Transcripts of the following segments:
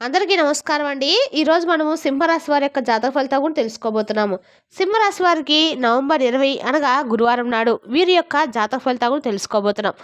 అందరికీ నమస్కారం అండి. ఈరోజు మనము సింహరాశి వారి యొక్క జాతక ఫలితాలు కూడా తెలుసుకోబోతున్నాము. సింహరాశి వారికి నవంబర్ 20 అనగా గురువారం నాడు వీరి యొక్క జాతక ఫలితాలు కూడా తెలుసుకోబోతున్నాం.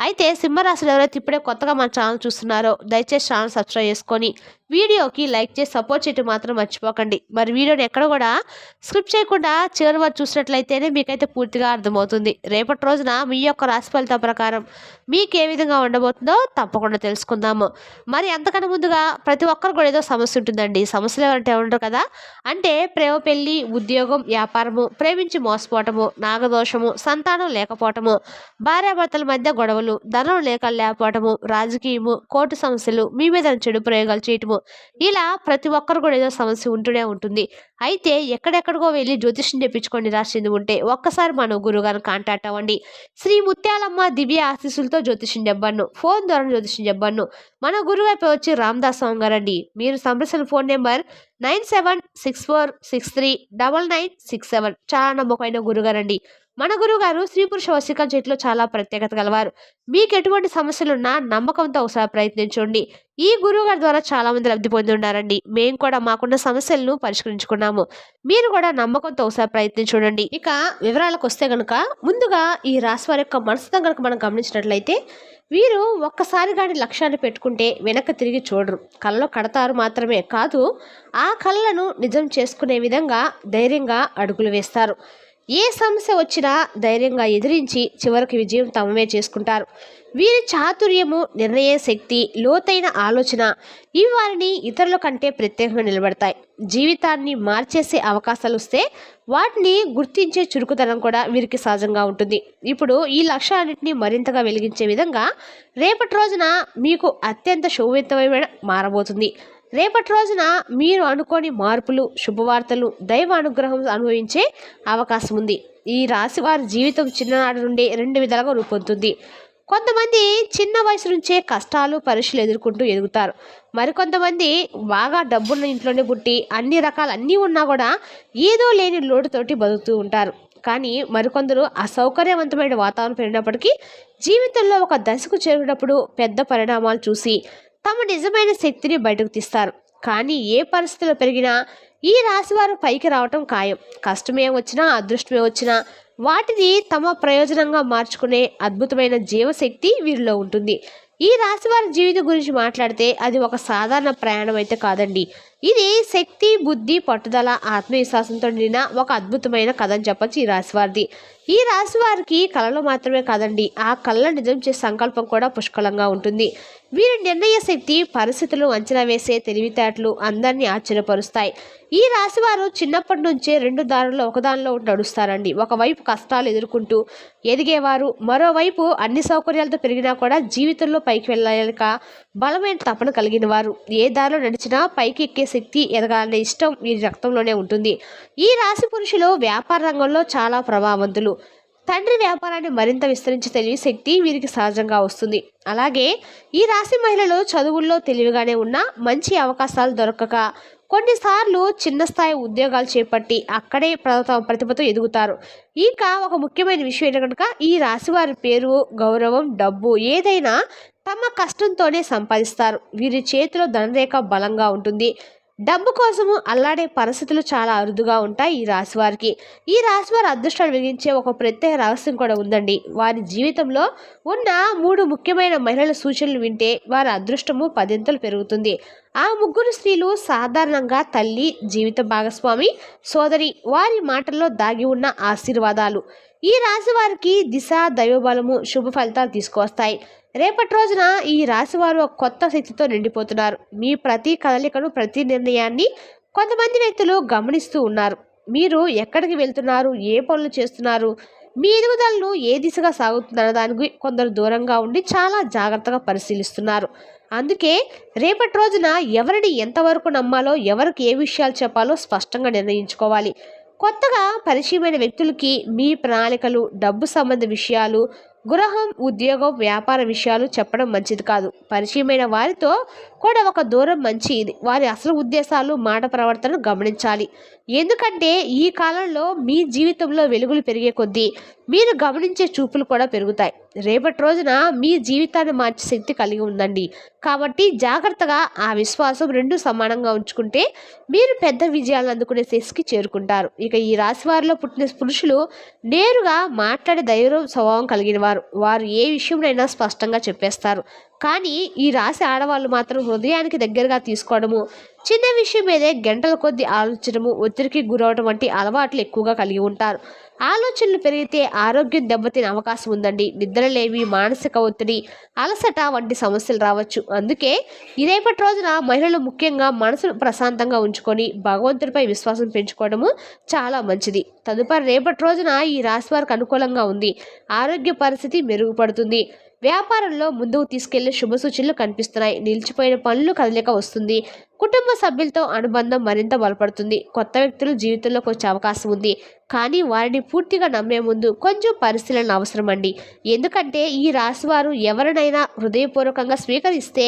అయితే సింహరాశిలో ఎవరైతే ఇప్పుడే కొత్తగా మన ఛానల్ చూస్తున్నారో దయచేసి ఛానల్ సబ్స్క్రైబ్ చేసుకొని వీడియోకి లైక్ చేసి సపోర్ట్ చేయడం మాత్రం మర్చిపోకండి. మరి వీడియోని ఎక్కడ కూడా స్క్రిప్ట్ చేయకుండా చివరి వరకు చూసినట్లయితేనే మీకైతే పూర్తిగా అర్థమవుతుంది. రేపటి రోజున మీ యొక్క రాశి ఫలితం ప్రకారం మీకు ఏ విధంగా ఉండబోతుందో తప్పకుండా తెలుసుకుందాము. మరి అంతకన్నా ముందుగా ప్రతి ఒక్కరు కూడా ఏదో సమస్య ఉంటుందండి. సమస్యలు ఎవరంటే ఉంటారు కదా, అంటే ప్రేమ, పెళ్లి, ఉద్యోగం, వ్యాపారము, ప్రేమించి మోసపోవటము, నాగదోషము, సంతానం లేకపోవటము, భార్యాభర్తల మధ్య గొడవలు, ధనం లేకపోవటము, రాజకీయము, కోర్టు సమస్యలు, మీ మీద చెడు ప్రయోగాలు చేయటము, ఇలా ప్రతి ఒక్కరు కూడా ఏదో సమస్య ఉంటూనే ఉంటుంది. అయితే ఎక్కడెక్కడికో వెళ్ళి జ్యోతిష్యం తెప్పించుకొని రాసింది ఉంటే ఒక్కసారి మన గురుగారిని కాంటాక్ట్ అవ్వండి. శ్రీ ముత్యాలమ్మ దివ్య ఆశీస్సులతో జ్యోతిష్యం చెప్పను, ఫోన్ ద్వారా జ్యోతిష్యం చెప్పను. మన గురుగారి వచ్చి రామదాస్ స్వామి గారండి. మీరు సంప్రదించిన ఫోన్ నెంబర్ 9764639967. చాలా నమ్మకమైన గురుగారండి. మన గురుగారు స్త్రీ పురుష వశీకరణ చేతిలో చాలా ప్రత్యేకత గలవారు. మీకు ఎటువంటి సమస్యలున్నా నమ్మకంతో ఒకసారి ప్రయత్నించండి. ఈ గురువుగారి ద్వారా చాలా మంది లబ్ధి పొంది ఉన్నారండి. మేము కూడా మాకున్న సమస్యలను పరిష్కరించుకున్నాము. మీరు కూడా నమ్మకంతో ఒకసారి ప్రయత్నించి చూడండి. ఇక వివరాలకు వస్తే గనుక ముందుగా ఈ రాశి వారి యొక్క మనసుతో గనుక మనం గమనించినట్లయితే వీరు ఒక్కసారి గాని లక్ష్యాన్ని పెట్టుకుంటే వెనక్కి తిరిగి చూడరు. కళ్ళలో కడతారు మాత్రమే కాదు, ఆ కళ్ళను నిజం చేసుకునే విధంగా ధైర్యంగా అడుగులు వేస్తారు. ఏ సమస్య వచ్చినా ధైర్యంగా ఎదిరించి చివరికి విజయం తమమే చేసుకుంటారు. వీరి చాతుర్యము, నిర్ణయ శక్తి, లోతైన ఆలోచన ఇవి వారిని ఇతరుల కంటే ప్రత్యేకంగా నిలబడతాయి. జీవితాన్ని మార్చేసే అవకాశాలు వస్తే వాటిని గుర్తించే చురుకుదనం కూడా వీరికి సహజంగా ఉంటుంది. ఇప్పుడు ఈ లక్ష్యాలన్నింటినీ మరింతగా వెలిగించే విధంగా రేపటి రోజున మీకు అత్యంత శోభితమైన మారబోతుంది. రేపటి రోజున మీరు అనుకోని మార్పులు, శుభవార్తలు, దైవ అనుగ్రహం అనుభవించే అవకాశం ఉంది. ఈ రాశి వారి జీవితం చిన్ననాటి నుండి రెండు విధాలుగా రూపొందుతుంది. కొంతమంది చిన్న వయసు నుంచే కష్టాలు, పరీక్షలు ఎదుర్కొంటూ ఎదుగుతారు. మరికొంతమంది బాగా డబ్బున్న ఇంట్లోనే పుట్టి అన్నీ ఉన్నా కూడా ఏదో లేని లోటుతోటి బతుకుతూ ఉంటారు. కానీ మరికొందరు అసౌకర్యవంతమైన వాతావరణం పెరిగినప్పటికీ జీవితంలో ఒక దశకు చేరినప్పుడు పెద్ద పరిణామాలు చూసి తమ నిజమైన శక్తిని బయటకు తీస్తారు. కానీ ఏ పరిస్థితుల్లో పెరిగినా ఈ రాశివారు పైకి రావటం ఖాయం. కష్టమే వచ్చినా, అదృష్టమే వచ్చినా వాటిని తమ ప్రయోజనంగా మార్చుకునే అద్భుతమైన జీవశక్తి వీరిలో ఉంటుంది. ఈ రాశివారి జీవితం గురించి మాట్లాడితే అది ఒక సాధారణ ప్రయాణం అయితే కాదండి. ఇది శక్తి, బుద్ధి, పట్టుదల, ఆత్మవిశ్వాసంతో నిండిన ఒక అద్భుతమైన కథ అని చెప్పచ్చు ఈ రాశివారిది. ఈ రాశివారికి కళలు మాత్రమే కాదండి, ఆ కళ నిజం చేసే సంకల్పం కూడా పుష్కలంగా ఉంటుంది. వీరి నిర్ణయ శక్తి, పరిస్థితులు అంచనా వేసే తెలివితేటలు అందరినీ ఆశ్చర్యపరుస్తాయి. ఈ రాశివారు చిన్నప్పటి నుంచే రెండు దారుల్లో ఒకదానిలో నడుస్తారండి. ఒకవైపు కష్టాలు ఎదుర్కొంటూ ఎదిగేవారు, మరోవైపు అన్ని సౌకర్యాలతో పెరిగినా కూడా జీవితంలో పైకి వెళ్ళలేక బలమైన తపన కలిగిన వారు. ఏ దారిలో నడిచినా పైకి ఎక్కే శక్తి, ఎదగాలనే ఇష్టం వీరి రక్తంలోనే ఉంటుంది. ఈ రాశి పురుషులు వ్యాపార రంగంలో చాలా ప్రభావవంతులు. తండ్రి వ్యాపారాన్ని మరింత విస్తరించి తెలివి శక్తి వీరికి సహజంగా వస్తుంది. అలాగే ఈ రాశి మహిళలు చదువుల్లో తెలివిగానే ఉన్న మంచి అవకాశాలు దొరకక కొన్నిసార్లు చిన్న స్థాయి ఉద్యోగాలు చేపట్టి అక్కడే ప్రతిభతో ఎదుగుతారు. ఇక ఒక ముఖ్యమైన విషయం ఏంటంటే కనుక ఈ రాశి వారి పేరు, గౌరవం, డబ్బు ఏదైనా తమ కష్టంతోనే సంపాదిస్తారు. వీరి చేతిలో ధనరేఖ బలంగా ఉంటుంది. డబ్బు కోసము అల్లాడే పరిస్థితులు చాలా అరుదుగా ఉంటాయి ఈ రాశివారికి. ఈ రాశివారి అదృష్టాన్ని వెలిగించే ఒక ప్రత్యేక రహస్యం కూడా ఉందండి. వారి జీవితంలో ఉన్న 3 ముఖ్యమైన మహిళల సూచనలు వింటే వారి అదృష్టము 10 పెరుగుతుంది. ఆ ముగ్గురు స్త్రీలు సాధారణంగా తల్లి, జీవిత భాగస్వామి, సోదరి. వారి మాటల్లో దాగి ఉన్న ఆశీర్వాదాలు ఈ రాశి వారికి దిశ, దైవబలము, శుభ ఫలితాలు తీసుకువస్తాయి. రేపటి రోజున ఈ రాశివారు ఒక కొత్త శక్తితో నిండిపోతున్నారు. మీ ప్రతి కదలికను, ప్రతి నిర్ణయాన్ని కొంతమంది వ్యక్తులు గమనిస్తూ ఉన్నారు. మీరు ఎక్కడికి వెళ్తున్నారు, ఏ పనులు చేస్తున్నారు, మీ ఎదుగుదలను ఏ దిశగా సాగుతున్న దానికి కొందరు దూరంగా ఉండి చాలా జాగ్రత్తగా పరిశీలిస్తున్నారు. అందుకే రేపటి రోజున ఎవరిని ఎంతవరకు నమ్మాలో, ఎవరికి ఏ విషయాలు చెప్పాలో స్పష్టంగా నిర్ణయించుకోవాలి. కొత్తగా పరిచయమైన వ్యక్తులకి మీ ప్రణాళికలు, డబ్బు సంబంధ విషయాలు, గృహం, ఉద్యోగం, వ్యాపార విషయాలు చెప్పడం మంచిది కాదు. పరిచయమైన వారితో కూడా ఒక దూరం మంచిది. వారి అసలు ఉద్దేశాలు, మాట ప్రవర్తనను గమనించాలి. ఎందుకంటే ఈ కాలంలో మీ జీవితంలో వెలుగులు పెరిగే కొద్దీ మీరు గమనించే చూపులు కూడా పెరుగుతాయి. రేపటి రోజున మీ జీవితాన్ని మార్చే శక్తి కలిగి ఉందండి. కాబట్టి జాగ్రత్తగా ఆ విశ్వాసం రెండు సమానంగా ఉంచుకుంటే మీరు పెద్ద విజయాలను అందుకునే స్థితికి చేరుకుంటారు. ఇక ఈ రాశి వారిలో పుట్టిన పురుషులు నేరుగా మాట్లాడే ధైర్యం స్వభావం కలిగిన వారు. వారు ఏ విషయంలోనైనా స్పష్టంగా చెప్పేస్తారు. కానీ ఈ రాశి ఆడవాళ్ళు మాత్రం హృదయానికి దగ్గరగా తీసుకోవడము, చిన్న విషయం మీదే గంటల కొద్దీ ఆలోచించడము, ఒత్తిడికి గురవడం వంటి అలవాట్లు ఎక్కువగా కలిగి ఉంటారు. ఆలోచనలు పెరిగితే ఆరోగ్యం దెబ్బతినే అవకాశం ఉందండి. నిద్రలేమి, మానసిక ఒత్తిడి, అలసట వంటి సమస్యలు రావచ్చు. అందుకే ఈ రేపటి రోజున మహిళలు ముఖ్యంగా మనసును ప్రశాంతంగా ఉంచుకొని భగవంతుడిపై విశ్వాసం పెంచుకోవడము చాలా మంచిది. తదుపరి రేపటి రోజున ఈ రాశి వారికి అనుకూలంగా ఉంది. ఆరోగ్య పరిస్థితి మెరుగుపడుతుంది. వ్యాపారంలో ముందుకు తీసుకెళ్లే శుభసూచనలు కనిపిస్తున్నాయి. నిలిచిపోయిన పనులు కదలిక వస్తుంది. కుటుంబ సభ్యులతో అనుబంధం మరింత బలపడుతుంది. కొత్త వ్యక్తులు జీవితంలోకి వచ్చే అవకాశం ఉంది. కానీ వారిని పూర్తిగా నమ్మే ముందు కొంచెం పరిశీలన అవసరం అండి. ఎందుకంటే ఈ రాశివారు ఎవరినైనా హృదయపూర్వకంగా స్వీకరిస్తే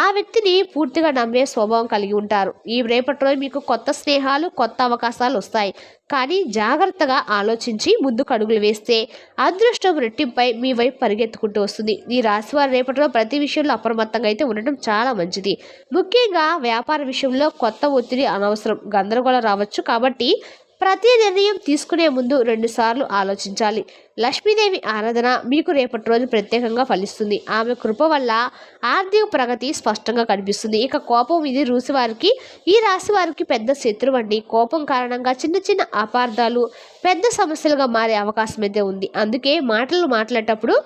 ఆ వ్యక్తిని పూర్తిగా నమ్మే స్వభావం కలిగి ఉంటారు. ఈ రేపటి రోజు మీకు కొత్త స్నేహాలు, కొత్త అవకాశాలు వస్తాయి. కానీ జాగ్రత్తగా ఆలోచించి ముందుకు అడుగులు వేస్తే అదృష్టం రెట్టింపై మీ వైపు పరిగెత్తుకుంటూ వస్తుంది. ఈ రాశివారు రేపటిలో ప్రతి విషయంలో అప్రమత్తంగా అయితే ఉండటం చాలా మంచిది. ముఖ్యంగా వ్యాపార విషయంలో కొత్త ఒత్తిడి అనవసరం, గందరగోళం రావచ్చు. కాబట్టి ప్రతి నిర్ణయం తీసుకునే ముందు 2 సార్లు ఆలోచించాలి. లక్ష్మీదేవి ఆరాధన మీకు రేపటి రోజు ప్రత్యేకంగా ఫలిస్తుంది. ఆమె కృప వల్ల ఆర్థిక ప్రగతి స్పష్టంగా కనిపిస్తుంది. ఇక కోపం ఇది ఈ రాశి వారికి పెద్ద శత్రువు అండి. కోపం కారణంగా చిన్న చిన్న అపార్థాలు పెద్ద సమస్యలుగా మారే అవకాశం అయితే ఉంది. అందుకే మాటలు మాట్లాడేటప్పుడు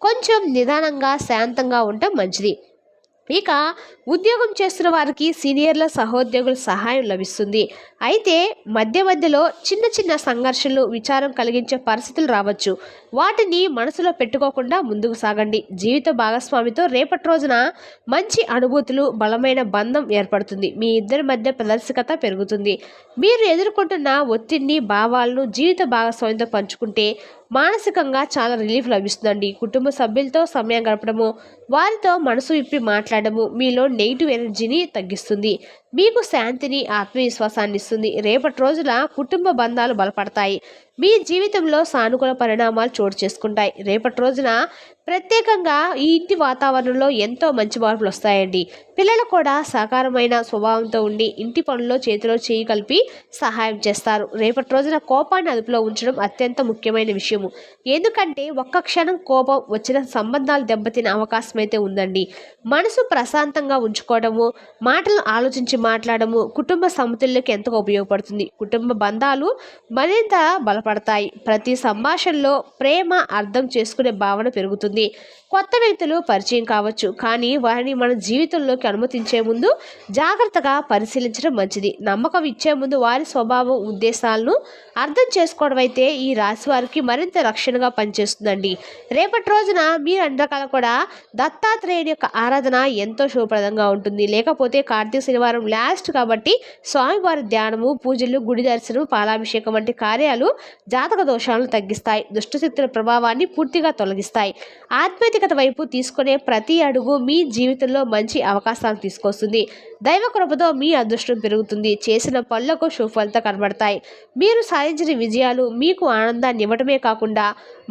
కొంచెం నిదానంగా, శాంతంగా ఉండటం మంచిది. ఇక ఉద్యోగం చేస్తున్న వారికి సీనియర్ల సహోద్యోగుల సహాయం లభిస్తుంది. అయితే మధ్యలో చిన్న చిన్న సంఘర్షణలు, విచారం కలిగించే పరిస్థితులు రావచ్చు. వాటిని మనసులో పెట్టుకోకుండా ముందుకు సాగండి. జీవిత భాగస్వామితో రేపటి రోజున మంచి అనుభూతులు, బలమైన బంధం ఏర్పడుతుంది. మీ ఇద్దరి మధ్య ప్రదర్శకత పెరుగుతుంది. మీరు ఎదుర్కొంటున్న ఒత్తిడిని, భావాలను జీవిత భాగస్వామితో పంచుకుంటే మానసికంగా చాలా రిలీఫ్ లభిస్తుందండి. కుటుంబ సభ్యులతో సమయం గడపడము, వారితో మనసు విప్పి మాట్లాడము మీలో నెగిటివ్ ఎనర్జీని తగ్గిస్తుంది. మీకు శాంతిని, ఆత్మవిశ్వాసాన్ని ఇస్తుంది. రేపటి రోజున కుటుంబ బంధాలు బలపడతాయి. మీ జీవితంలో సానుకూల పరిణామాలు చోటు చేసుకుంటాయి. రేపటి రోజున ప్రత్యేకంగా ఈ ఇంటి వాతావరణంలో ఎంతో మంచి మార్పులు వస్తాయండి. పిల్లలు కూడా సహకారమైన స్వభావంతో ఉండి ఇంటి పనుల్లో చేతిలో చేయి కలిపి సహాయం చేస్తారు. రేపటి రోజున కోపాన్ని అదుపులో ఉంచడం అత్యంత ముఖ్యమైన విషయము. ఎందుకంటే ఒక్క క్షణం కోపం వచ్చిన సంబంధాలు దెబ్బతినే అవకాశం అయితే ఉందండి. మనసు ప్రశాంతంగా ఉంచుకోవడము, మాటలు ఆలోచించి మాట్లాడము కుటుంబ సమతుల్యకి ఎంతో ఉపయోగపడుతుంది. కుటుంబ బంధాలు మరింత బలపడతాయి. ప్రతి సంభాషణలో ప్రేమ, అర్థం చేసుకునే భావన పెరుగుతుంది. కొత్త వ్యక్తులు పరిచయం కావచ్చు, కానీ వారిని మన జీవితంలోకి అనుమతించే ముందు జాగ్రత్తగా పరిశీలించడం మంచిది. నమ్మకం ఇచ్చే ముందు వారి స్వభావం, ఉద్దేశాలను అర్థం చేసుకోవడం అయితే ఈ రాశి వారికి మరింత రక్షణగా పనిచేస్తుందండి. రేపటి రోజున మీరు అన్ని రకాల కూడా దత్తాత్రేయుని యొక్క ఆరాధన ఎంతో శుభప్రదంగా ఉంటుంది. లేకపోతే కార్తీక శనివారం లాస్ట్ కాబట్టి స్వామివారి ధ్యానము, పూజలు, గుడి దర్శనం, పాలాభిషేకం వంటి కార్యాలు జాతక దోషాలను తగ్గిస్తాయి. దుష్టశక్తుల ప్రభావాన్ని పూర్తిగా తొలగిస్తాయి. ఆధ్యాత్మికత వైపు తీసుకునే ప్రతి అడుగు మీ జీవితంలో మంచి అవకాశాలు తీసుకొస్తుంది. దైవ కృపతో మీ అదృష్టం పెరుగుతుంది. చేసిన పనులకు శుభఫలితాలు కనబడతాయి. మీరు సాధించిన విజయాలు మీకు ఆనందాన్ని ఇవ్వటమే కాకుండా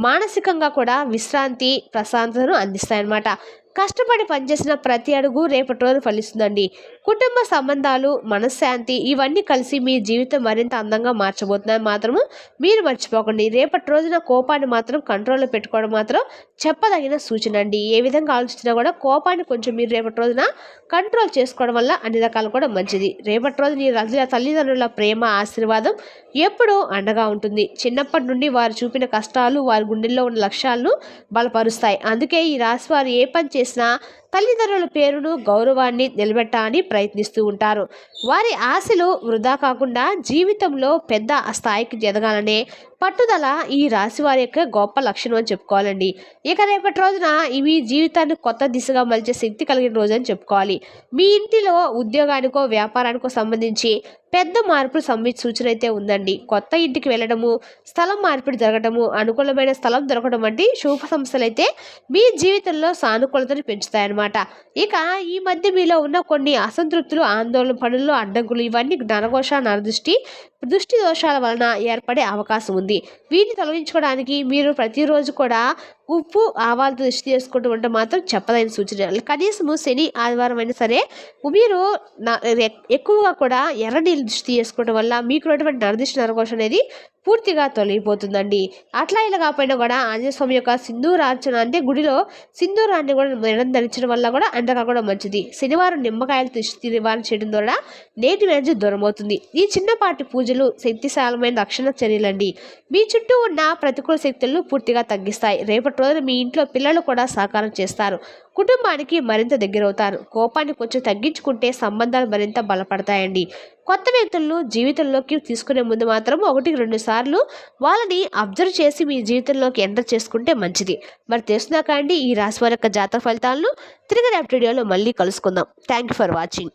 మానసికంగా కూడా విశ్రాంతి, ప్రశాంతతను అందిస్తాయన్నమాట. కష్టపడి పనిచేసిన ప్రతి అడుగు రేపటి రోజు ఫలిస్తుందండి. కుటుంబ సంబంధాలు, మనశ్శాంతి ఇవన్నీ కలిసి మీ జీవితం మరింత అందంగా మార్చబోతున్నాయి మాత్రము మీరు మర్చిపోకండి. రేపటి రోజున కోపాన్ని మాత్రం కంట్రోల్లో పెట్టుకోవడం మాత్రం చెప్పదగిన సూచన అండి. ఏ విధంగా ఆలోచించినా కూడా కోపాన్ని కొంచెం మీరు రేపటి రోజున కంట్రోల్ చేసుకోవడం వల్ల అన్ని రకాలు కూడా మంచిది. రేపటి రోజు నీ తల్లిదండ్రుల ప్రేమ, ఆశీర్వాదం ఎప్పుడూ అండగా ఉంటుంది. చిన్నప్పటి నుండి వారు చూపిన కష్టాలు వారి గుండెల్లో ఉన్న లక్ష్యాలను బలపరుస్తాయి. అందుకే ఈ రాశి వారు ఏ పని చేసినా తల్లిదండ్రుల పేరును, గౌరవాన్ని నిలబెట్టాలని ప్రయత్నిస్తూ ఉంటారు. వారి ఆశలు వృధా కాకుండా జీవితంలో పెద్ద స్థాయికి ఎదగాలనే పట్టుదల ఈ రాశి వారి యొక్క గొప్ప లక్షణం అని చెప్పుకోవాలండి. ఇక రేపటి రోజున ఇవి జీవితాన్ని కొత్త దిశగా మలిచే శక్తి కలిగిన రోజు అని చెప్పుకోవాలి. మీ ఇంటిలో ఉద్యోగానికో, వ్యాపారానికో సంబంధించి పెద్ద మార్పులు సంబంధించిన సూచన అయితే ఉందండి. కొత్త ఇంటికి వెళ్ళడము, స్థలం మార్పిడి జరగడము, అనుకూలమైన స్థలం దొరకడం వంటి శుభ సమస్యలైతే మీ జీవితంలో సానుకూలతను పెంచుతాయన్నమాట. ఇక ఈ మధ్య మీలో ఉన్న కొన్ని అసంతృప్తులు, ఆందోళన, పనుల్లో అడ్డంకులు ఇవన్నీ నరఘోష, నరదృష్టి, దృష్టి దోషాల వలన ఏర్పడే అవకాశం ఉంది. వీటిని తొలగించుకోవడానికి మీరు ప్రతిరోజు కూడా ఉప్పు, ఆవాలతో దిష్టి చేసుకుంటూ ఉంటే మాత్రం చెప్పదైన సూచన. కనీసము శని, ఆదివారం అయినా సరే మీరు ఎక్కువగా కూడా ఎర్ర నీళ్ళు దిష్టి చేసుకోవడం వల్ల మీకు ఉన్నటువంటి నరదిష్టి, నరఘోష అనేది పూర్తిగా తొలగిపోతుందండి. అట్లా ఇలా కాకపోయినా కూడా ఆంజనేయ స్వామి యొక్క సింధూరార్చన అంటే గుడిలో సింధూరాన్ని కూడా మెడను ధరించడం వల్ల కూడా అండగా కూడా మంచిది. శనివారం నిమ్మకాయలు దిష్టి నివారణ చేయడం ద్వారా నేటి ఎనర్జీ దూరం అవుతుంది. ఈ చిన్నపాటి పూజలు శక్తిశాలమైన రక్షణ చర్యలండి. మీ చుట్టూ ఉన్న ప్రతికూల శక్తులను పూర్తిగా తగ్గిస్తాయి. రేపటి రోజున మీ ఇంట్లో పిల్లలు కూడా సహకారం చేస్తారు. కుటుంబానికి మరింత దగ్గరవుతారు. కోపాన్ని కొంచెం తగ్గించుకుంటే సంబంధాలు మరింత బలపడతాయండి. కొత్త వ్యక్తులను జీవితంలోకి తీసుకునే ముందు మాత్రం 1-2 సార్లు వాళ్ళని అబ్జర్వ్ చేసి మీ జీవితంలోకి ఎంటర్ చేసుకుంటే మంచిది. మరి తెలుసునాక అండి ఈ రాశి వారి యొక్క జాతక ఫలితాలను తిరిగి రేపటి వీడియోలో మళ్ళీ కలుసుకుందాం. Thank you for watching.